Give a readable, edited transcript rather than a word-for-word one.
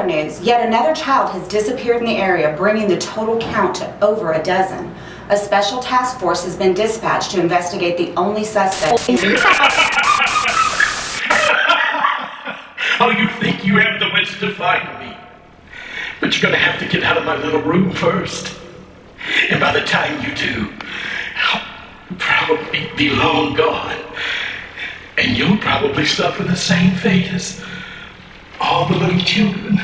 other news, yet another child has disappeared in the area, bringing the total count to over a dozen. A special task force has been dispatched to investigate the only suspect. Oh, you think you have the wits to find me? But you're gonna have to get out of my little room first. And by the time you do, I'll probably be long gone. And you'll probably suffer the same fate as all the little children.